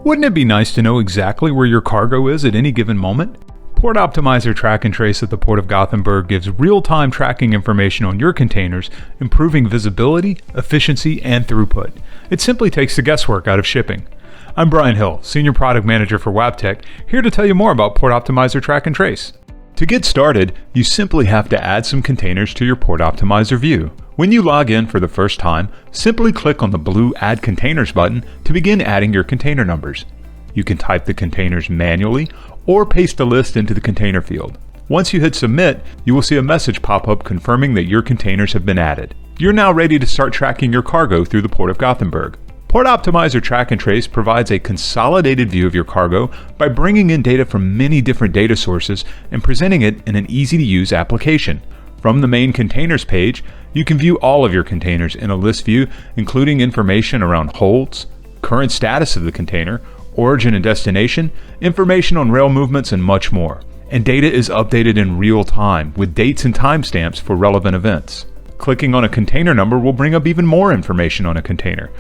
Wouldn't it be nice to know exactly where your cargo is at any given moment? Port Optimizer Track and Trace at the Port of Gothenburg gives real-time tracking information on your containers, improving visibility, efficiency, and throughput. It simply takes the guesswork out of shipping. I'm Brian Hill, Senior Product Manager for Wabtec, here to tell you more about Port Optimizer Track and Trace. To get started, you simply have to add some containers to your Port Optimizer view. When you log in for the first time, simply click on the blue Add Containers button to begin adding your container numbers. You can type the containers manually or paste the list into the container field. Once you hit Submit, you will see a message pop up confirming that your containers have been added. You're now ready to start tracking your cargo through the Port of Gothenburg. Port Optimizer Track and Trace provides a consolidated view of your cargo by bringing in data from many different data sources and presenting it in an easy-to-use application. From the main containers page, you can view all of your containers in a list view, including information around holds, current status of the container, origin and destination, information on rail movements, and much more. And data is updated in real time with dates and timestamps for relevant events. Clicking on a container number will bring up even more information on a container.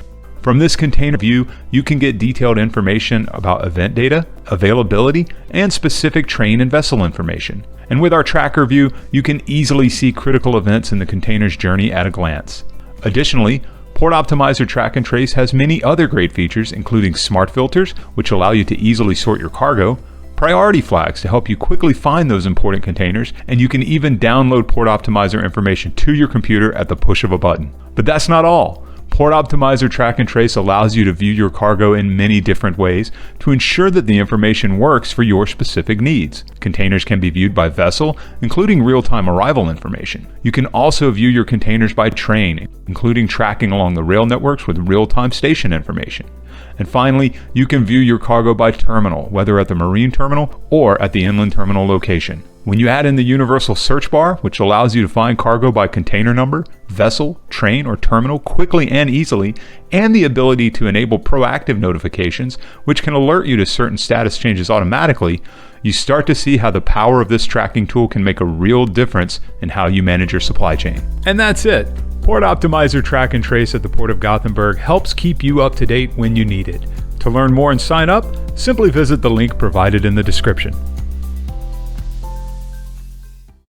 From this container view, you can get detailed information about event data, availability, and specific train and vessel information. And with our tracker view, you can easily see critical events in the container's journey at a glance. Additionally, Port Optimizer Track and Trace has many other great features, including smart filters, which allow you to easily sort your cargo, priority flags to help you quickly find those important containers, and you can even download Port Optimizer information to your computer at the push of a button. But that's not all. Port Optimizer Track and Trace allows you to view your cargo in many different ways to ensure that the information works for your specific needs. Containers can be viewed by vessel, including real-time arrival information. You can also view your containers by train, including tracking along the rail networks with real-time station information. And finally, you can view your cargo by terminal, whether at the marine terminal or at the inland terminal location. When you add in the universal search bar, which allows you to find cargo by container number, vessel, train, or terminal quickly and easily, and the ability to enable proactive notifications, which can alert you to certain status changes automatically, you start to see how the power of this tracking tool can make a real difference in how you manage your supply chain. And that's it. Port Optimizer Track and Trace at the Port of Gothenburg helps keep you up to date when you need it. To learn more and sign up, simply visit the link provided in the description.